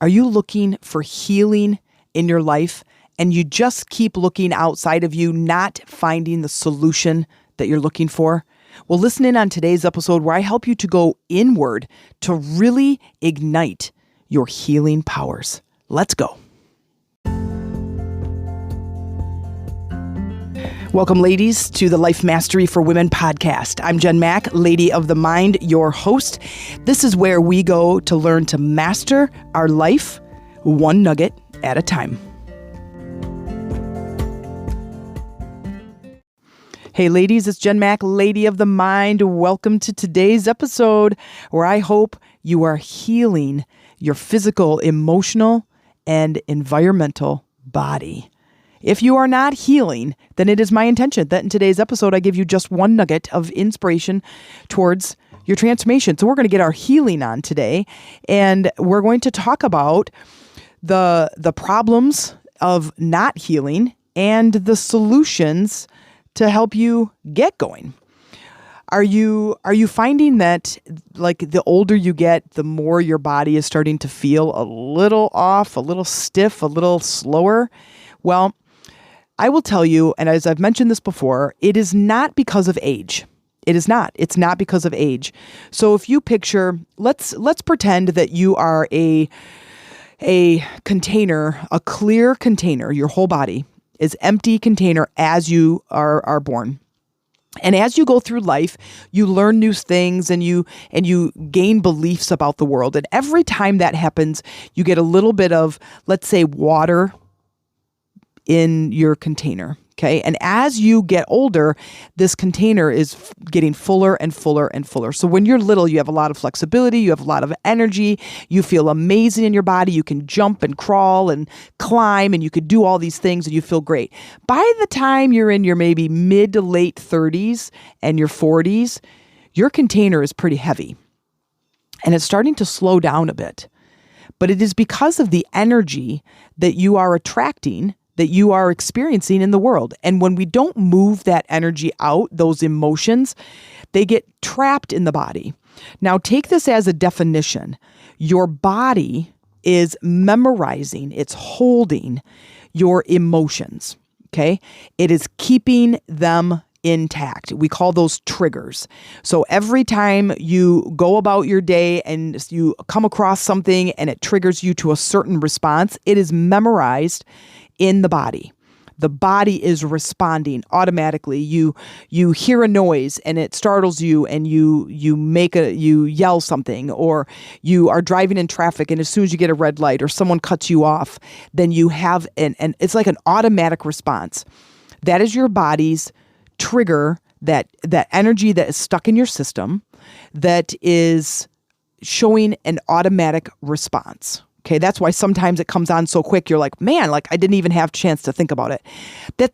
Are you looking for healing in your life and you just keep looking outside of you, not finding the solution that you're looking for? Well, listen in on today's episode where I help you to go inward to really ignite your healing powers. Let's go. Welcome, ladies, to the Life Mastery for Women podcast. I'm Jen Mack, Lady of the Mind, your host. This is where we go to learn to master our life one nugget at a time. Hey, ladies, it's Jen Mack, Lady of the Mind. Welcome to today's episode where I hope you are healing your physical, emotional, and environmental body. If you are not healing, then it is my intention that in today's episode, I give you just one nugget of inspiration towards your transformation. So we're going to get our healing on today, and we're going to talk about the problems of not healing and the solutions to help you get going. Are you finding that like the older you get, the more your body is starting to feel a little off, a little stiff, a little slower? Well, I will tell you, and as I've mentioned this before, it is not because of age. It is not. It's not because of age. So if you picture, let's pretend that you are a container, a clear container. Your whole body is empty container as you are born. And as you go through life, you learn new things and you gain beliefs about the world. And every time that happens, you get a little bit of, let's say, water in your container, okay? And as you get older, this container is getting fuller and fuller and fuller. So when you're little, you have a lot of flexibility, you have a lot of energy, you feel amazing in your body, you can jump and crawl and climb, and you could do all these things and you feel great. By the time you're in your maybe mid to late 30s and your 40s, your container is pretty heavy and it's starting to slow down a bit. But it is because of the energy that you are attracting, that you are experiencing in the world. And when we don't move that energy out, those emotions, they get trapped in the body. Now, take this as a definition. Your body is memorizing, it's holding your emotions, okay? It is keeping them intact. We call those triggers. So every time you go about your day and you come across something and it triggers you to a certain response, it is memorized in the body. The body is responding automatically. You hear a noise and it startles you and you yell something, or you are driving in traffic and as soon as you get a red light or someone cuts you off, then you have and it's like an automatic response. That is your body's trigger, that energy that is stuck in your system that is showing an automatic response. Okay, that's why sometimes it comes on so quick. You're like, man, like I didn't even have a chance to think about it. That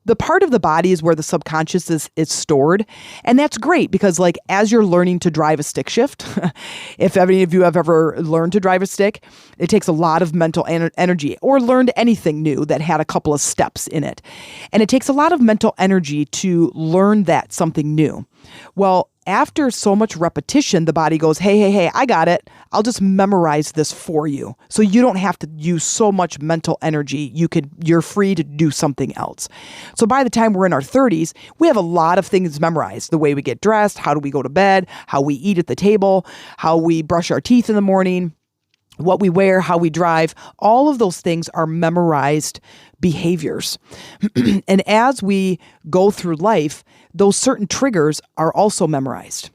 the part of the body is where the subconscious is stored. And that's great because like as you're learning to drive a stick shift, if any of you have ever learned to drive a stick, it takes a lot of mental energy, or learned anything new that had a couple of steps in it. And it takes a lot of mental energy to learn that something new. Well, after so much repetition, the body goes, hey, I got it. I'll just memorize this for you. So you don't have to use so much mental energy. You're free to do something else. So by the time we're in our 30s, we have a lot of things memorized. The way we get dressed, how do we go to bed, how we eat at the table, how we brush our teeth in the morning, what we wear, how we drive. All of those things are memorized behaviors. And as we go through life, those certain triggers are also memorized.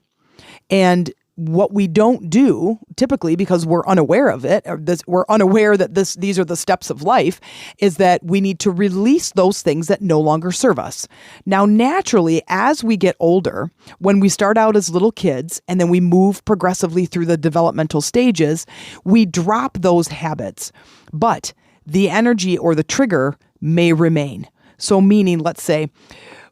And what we don't do, typically because we're unaware of it, or we're unaware that these are the steps of life, is that we need to release those things that no longer serve us. Now, naturally, as we get older, when we start out as little kids and then we move progressively through the developmental stages, we drop those habits. But the energy or the trigger may remain. So meaning, let's say,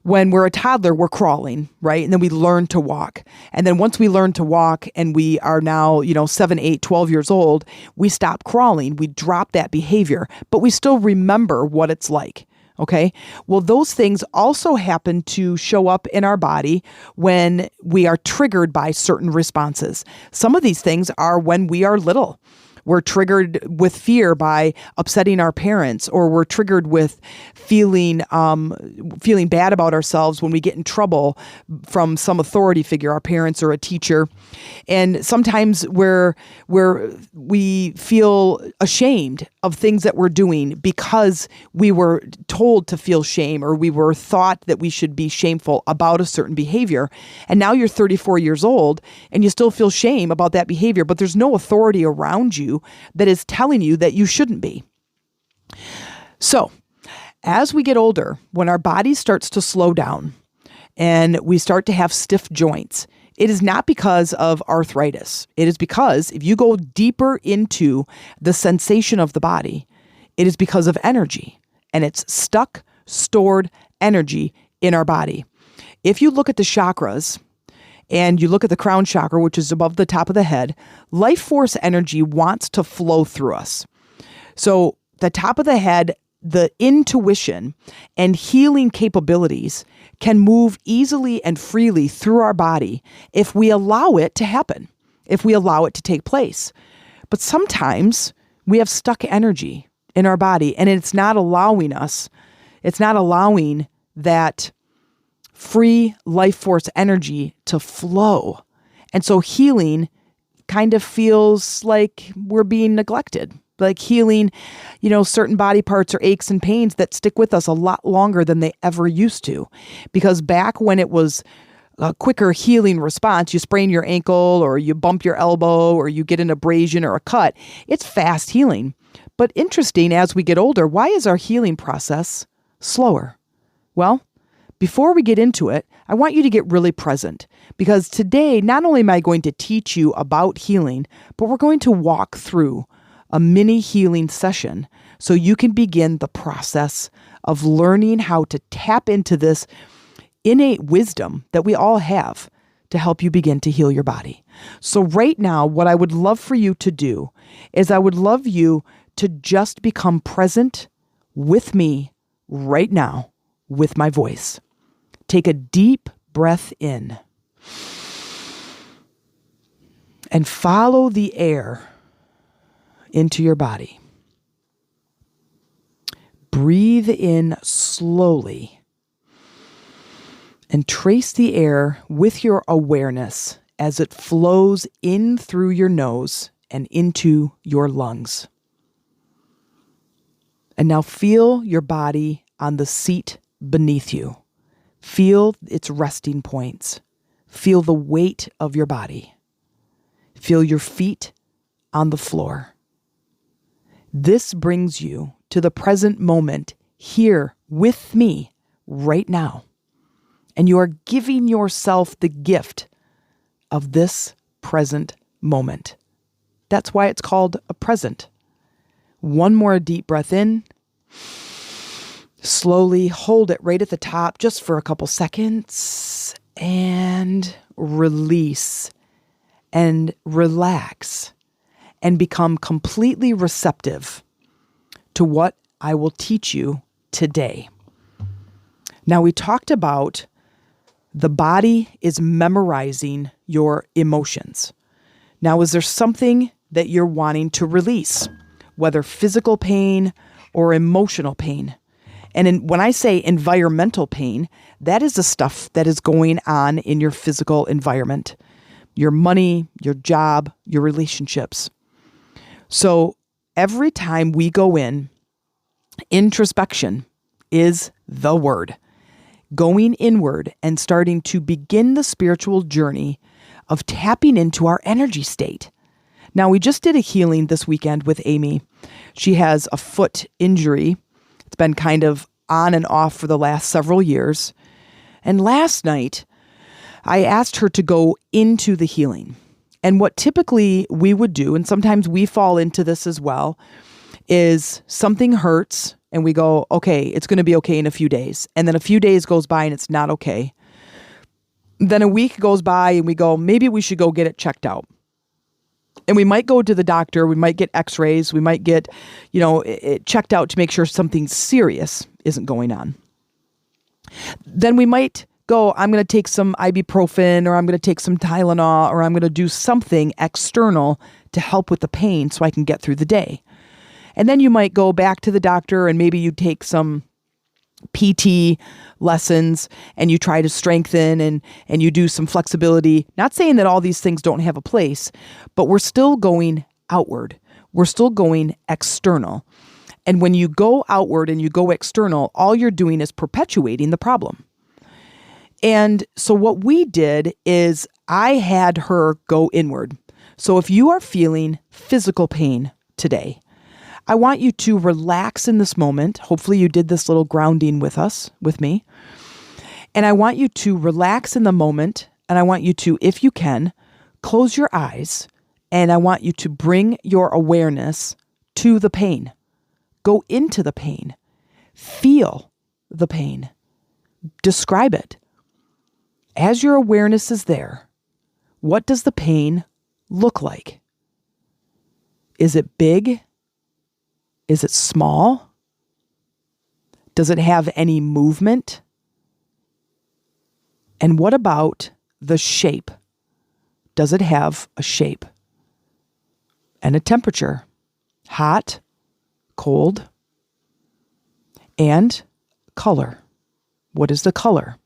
when we're a toddler, we're crawling, right? And then we learn to walk. And then once we learn to walk and we are now, 7, 8, 12 years old, we stop crawling. We drop that behavior, but we still remember what it's like. Okay. Well, those things also happen to show up in our body when we are triggered by certain responses. Some of these things are when we are little. We're triggered with fear by upsetting our parents, or we're triggered with feeling bad about ourselves when we get in trouble from some authority figure, our parents or a teacher. And sometimes we feel ashamed of things that we're doing because we were told to feel shame, or we were thought that we should be shameful about a certain behavior. And now you're 34 years old and you still feel shame about that behavior, but there's no authority around you that is telling you that you shouldn't be. So as we get older, when our body starts to slow down and we start to have stiff joints, it is not because of arthritis. It is because if you go deeper into the sensation of the body, it is because of energy, and it's stuck, stored energy in our body. If you look at the chakras and you look at the crown chakra, which is above the top of the head, life force energy wants to flow through us. So the top of the head, the intuition and healing capabilities can move easily and freely through our body if we allow it to happen, if we allow it to take place. But sometimes we have stuck energy in our body, and it's not allowing that free life force energy to flow. And so healing kind of feels like we're being neglected. Like healing, certain body parts or aches and pains that stick with us a lot longer than they ever used to. Because back when it was a quicker healing response, you sprain your ankle or you bump your elbow or you get an abrasion or a cut, it's fast healing. But interesting, as we get older, why is our healing process slower? Well, before we get into it, I want you to get really present, because today, not only am I going to teach you about healing, but we're going to walk through a mini healing session so you can begin the process of learning how to tap into this innate wisdom that we all have to help you begin to heal your body. So right now, what I would love for you to do is I would love you to just become present with me right now with my voice. Take a deep breath in and follow the air into your body. Breathe in slowly and trace the air with your awareness as it flows in through your nose and into your lungs. And now feel your body on the seat beneath you. Feel its resting points. Feel the weight of your body. Feel your feet on the floor. This brings you to the present moment here with me right now. And you are giving yourself the gift of this present moment. That's why it's called a present. One more deep breath in. Slowly hold it right at the top just for a couple seconds and release and relax and become completely receptive to what I will teach you today. Now, we talked about the body is memorizing your emotions. Now, is there something that you're wanting to release, whether physical pain or emotional pain? And when I say environmental pain, that is the stuff that is going on in your physical environment, your money, your job, your relationships. So every time we go in, introspection is the word. Going inward and starting to begin the spiritual journey of tapping into our energy state. Now, we just did a healing this weekend with Amy. She has a foot injury. It's been kind of on and off for the last several years. And last night, I asked her to go into the healing. And what typically we would do, and sometimes we fall into this as well, is something hurts and we go, okay, it's going to be okay in a few days. And then a few days goes by and it's not okay. Then a week goes by and we go, maybe we should go get it checked out. And we might go to the doctor, we might get x-rays, we might get, it checked out to make sure something serious isn't going on. Then we might go, I'm going to take some ibuprofen, or I'm going to take some Tylenol, or I'm going to do something external to help with the pain so I can get through the day. And then you might go back to the doctor and maybe you take some PT lessons and you try to strengthen and you do some flexibility. Not saying that all these things don't have a place, but we're still going outward. We're still going external. And when you go outward and you go external, all you're doing is perpetuating the problem. And so what we did is I had her go inward. So if you are feeling physical pain today, I want you to relax in this moment. Hopefully you did this little grounding with me. And I want you to relax in the moment. And I want you to, if you can, close your eyes. And I want you to bring your awareness to the pain. Go into the pain. Feel the pain. Describe it. As your awareness is there, what does the pain look like? Is it big? Is it small? Does it have any movement? And what about the shape? Does it have a shape and a temperature? Hot, cold, and color. What is the color?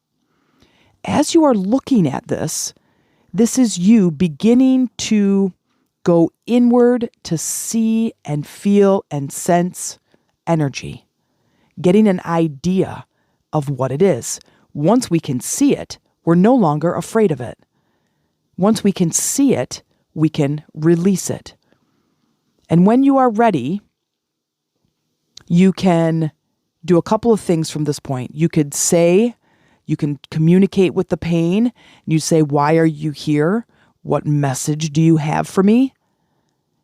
As you are looking at this is you beginning to go inward to see and feel and sense energy, getting an idea of what it is. Once we can see it, we're no longer afraid of it. Once we can see it, we can release it. And when you are ready, you can do a couple of things from this point. You can communicate with the pain. You say, why are you here? What message do you have for me?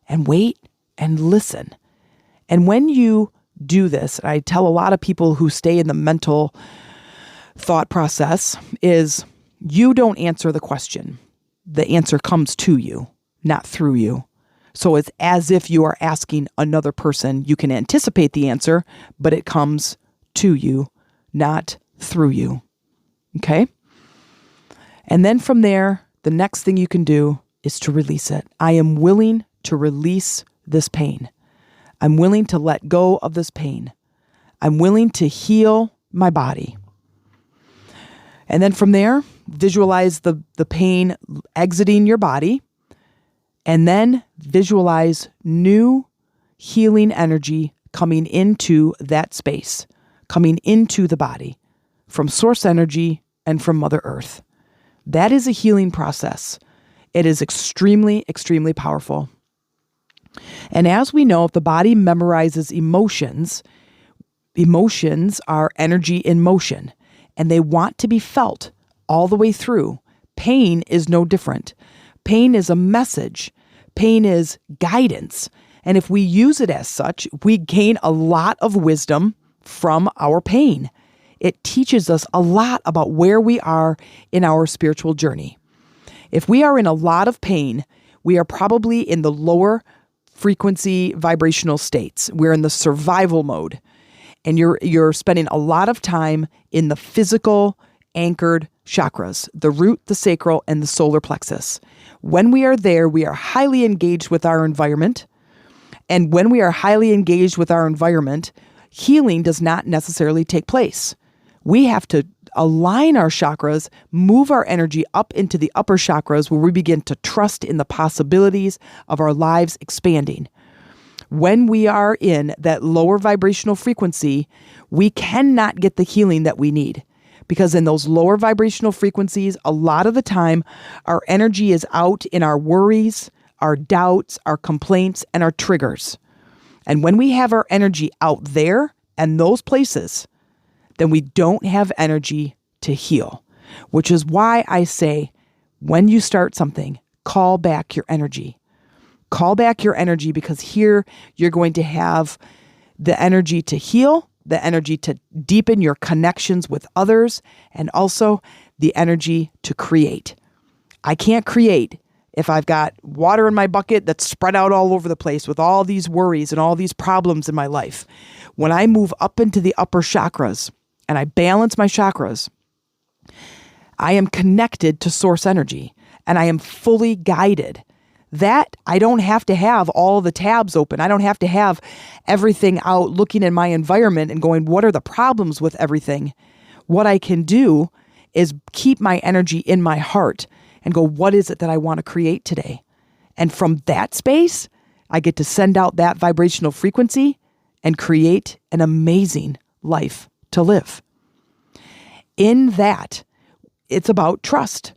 And wait and listen. And when you do this, I tell a lot of people who stay in the mental thought process is you don't answer the question. The answer comes to you, not through you. So it's as if you are asking another person. You can anticipate the answer, but it comes to you, not through you. Okay? And then from there, the next thing you can do is to release it. I am willing to release this pain. I'm willing to let go of this pain. I'm willing to heal my body. And then from there, visualize the pain exiting your body. And then visualize new healing energy coming into that space, coming into the body from source energy and from Mother Earth. That is a healing process. It is extremely, extremely powerful. And as we know, if the body memorizes emotions, emotions are energy in motion, and they want to be felt all the way through. Pain is no different. Pain is a message. Pain is guidance. And if we use it as such, we gain a lot of wisdom from our pain. It teaches us a lot about where we are in our spiritual journey. If we are in a lot of pain, we are probably in the lower frequency vibrational states. We're in the survival mode. And you're spending a lot of time in the physical anchored chakras, the root, the sacral, and the solar plexus. When we are there, we are highly engaged with our environment. And when we are highly engaged with our environment, healing does not necessarily take place. We have to align our chakras, move our energy up into the upper chakras where we begin to trust in the possibilities of our lives expanding. When we are in that lower vibrational frequency, we cannot get the healing that we need. Because in those lower vibrational frequencies, a lot of the time, our energy is out in our worries, our doubts, our complaints, and our triggers. And when we have our energy out there and those places, then we don't have energy to heal. Which is why I say, when you start something, call back your energy. Call back your energy, because here you're going to have the energy to heal, the energy to deepen your connections with others, and also the energy to create. I can't create if I've got water in my bucket that's spread out all over the place with all these worries and all these problems in my life. When I move up into the upper chakras and I balance my chakras, I am connected to source energy and I am fully guided. that I don't have to have all the tabs open. I don't have to have everything out looking in my environment and going, what are the problems with everything? What I can do is keep my energy in my heart and go, what is it that I want to create today? And from that space, I get to send out that vibrational frequency and create an amazing life to live. In that, it's about trust.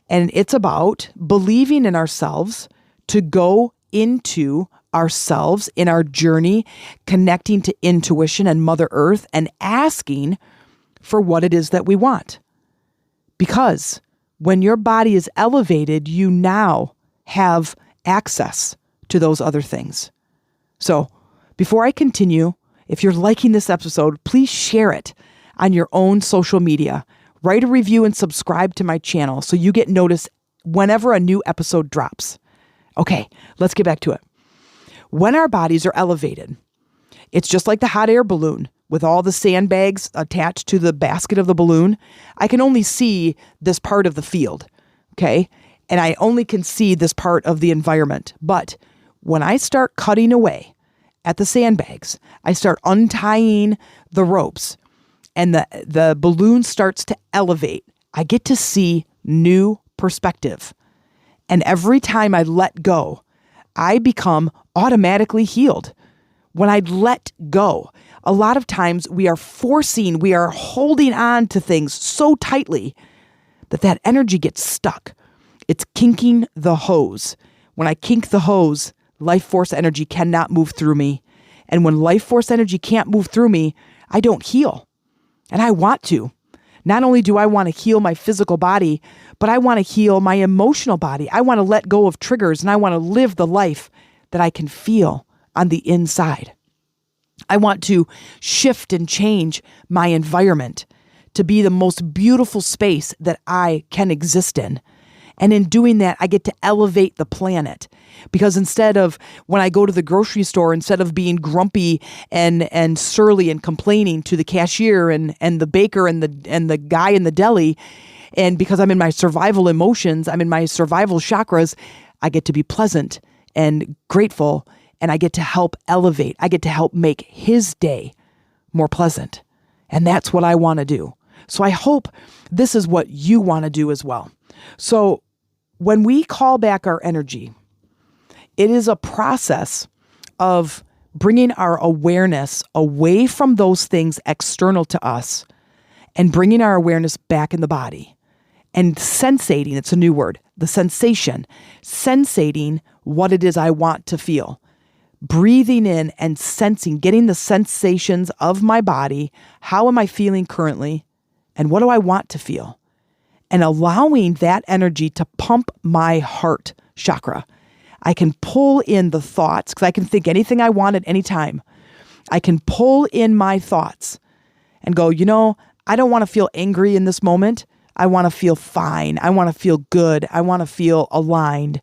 And it's about believing in ourselves to go into ourselves in our journey, connecting to intuition and Mother Earth and asking for what it is that we want. Because when your body is elevated, you now have access to those other things. So before I continue, if you're liking this episode, please share it on your own social media. Write a review and subscribe to my channel so you get noticed whenever a new episode drops. Okay, let's get back to it. When our bodies are elevated, it's just like the hot air balloon with all the sandbags attached to the basket of the balloon. I can only see this part of the field, okay? And I only can see this part of the environment. But when I start cutting away at the sandbags, I start untying the ropes, and the balloon starts to elevate, I get to see new perspective. And every time I let go, I become automatically healed. When I let go, a lot of times we are holding on to things so tightly that energy gets stuck. It's kinking the hose. When I kink the hose, life force energy cannot move through me. And when life force energy can't move through me, I don't heal. And I want to. Not only do I want to heal my physical body, but I want to heal my emotional body. I want to let go of triggers, and I want to live the life that I can feel on the inside. I want to shift and change my environment to be the most beautiful space that I can exist in. And in doing that, I get to elevate the planet. Because instead of, when I go to the grocery store, instead of being grumpy and surly and complaining to the cashier and the baker and the guy in the deli, and because I'm in my survival emotions, I'm in my survival chakras, I get to be pleasant and grateful, and I get to help elevate. I get to help make his day more pleasant. And that's what I want to do. So I hope this is what you want to do as well. So when we call back our energy, it is a process of bringing our awareness away from those things external to us and bringing our awareness back in the body and sensating, it's a new word, the sensation, sensating what it is I want to feel. Breathing in and sensing, getting the sensations of my body. How am I feeling currently? And what do I want to feel? And allowing that energy to pump my heart chakra. I can pull in the thoughts because I can think anything I want at any time. I can pull in my thoughts and go, I don't want to feel angry in this moment. I want to feel fine. I want to feel good. I want to feel aligned.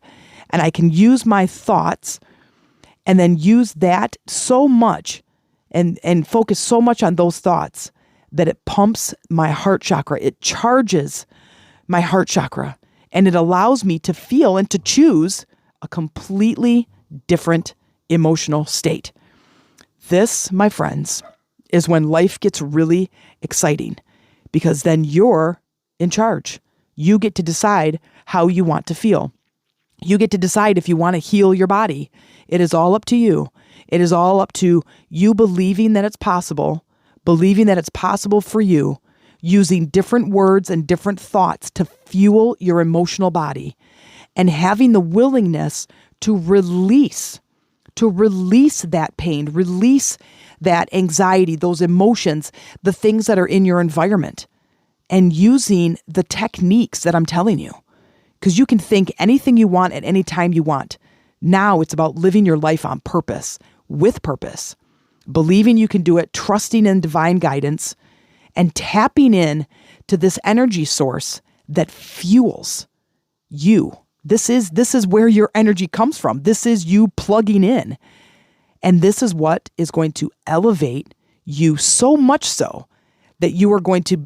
And I can use my thoughts and then use that so much and focus so much on those thoughts that it pumps my heart chakra. It charges my heart chakra, and it allows me to feel and to choose a completely different emotional state. This, my friends, is when life gets really exciting, because then you're in charge. You get to decide how you want to feel. You get to decide if you want to heal your body. It is all up to you. It is all up to you believing that it's possible for you, using different words and different thoughts to fuel your emotional body, and having the willingness to release that pain, release that anxiety, those emotions, the things that are in your environment, and using the techniques that I'm telling you. Because you can think anything you want at any time you want. Now it's about living your life on purpose, with purpose, believing you can do it, trusting in divine guidance, and tapping in to this energy source that fuels you. This is where your energy comes from. This is you plugging in. And this is what is going to elevate you so much so that you're going to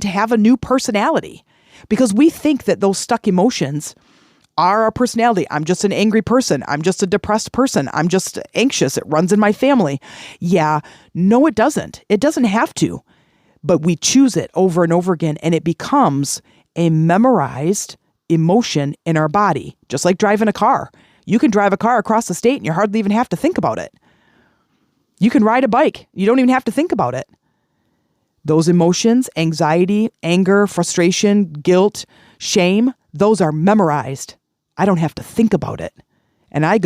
have a new personality. Because we think that those stuck emotions are our personality. I'm just an angry person. I'm just a depressed person. I'm just anxious. It runs in my family. Yeah, no, it doesn't. It doesn't have to. But we choose it over and over again, and it becomes a memorized emotion in our body, just like driving a car. You can drive a car across the state and you hardly even have to think about it. You can ride a bike. You don't even have to think about it. Those emotions, anxiety, anger, frustration, guilt, shame, those are memorized. I don't have to think about it. And I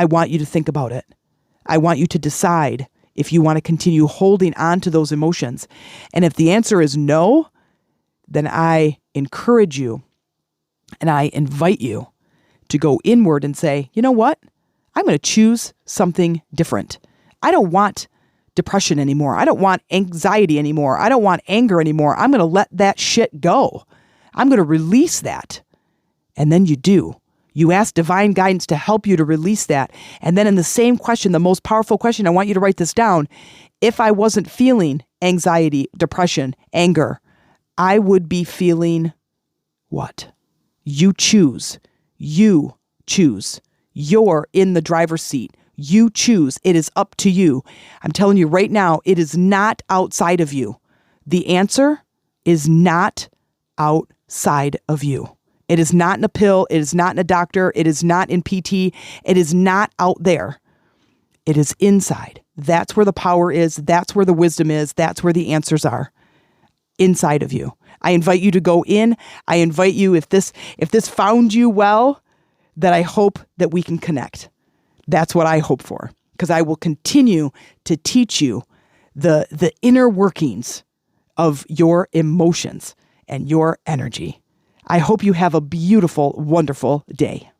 want you to think about it. I want you to decide if you want to continue holding on to those emotions. And if the answer is no, then I encourage you and I invite you to go inward and say, you know what? I'm going to choose something different. I don't want depression anymore. I don't want anxiety anymore. I don't want anger anymore. I'm going to let that shit go. I'm going to release that. And then you do. You ask divine guidance to help you to release that. And then in the same question, the most powerful question, I want you to write this down. If I wasn't feeling anxiety, depression, anger, I would be feeling what? You choose. You choose. You're in the driver's seat. You choose. It is up to you. I'm telling you right now, it is not outside of you. The answer is not outside of you. It is not in a pill. It is not in a doctor. It is not in PT. It is not out there. It is inside. That's where the power is. That's where the wisdom is. That's where the answers are. Inside of you. I invite you to go in. I invite you, if this found you well, that I hope that we can connect. That's what I hope for, because I will continue to teach you the inner workings of your emotions and your energy. I hope you have a beautiful, wonderful day.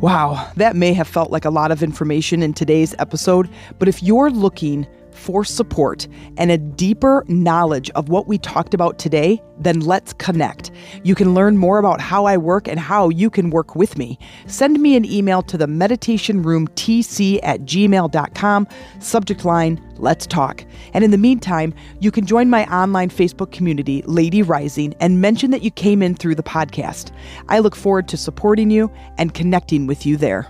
Wow, that may have felt like a lot of information in today's episode, but if you're looking for support and a deeper knowledge of what we talked about today, then let's connect. You can learn more about how I work and how you can work with me. Send me an email to the meditationroomtc@gmail.com, subject line, let's talk. And in the meantime, you can join my online Facebook community, Lady Rising, and mention that you came in through the podcast. I look forward to supporting you and connecting with you there.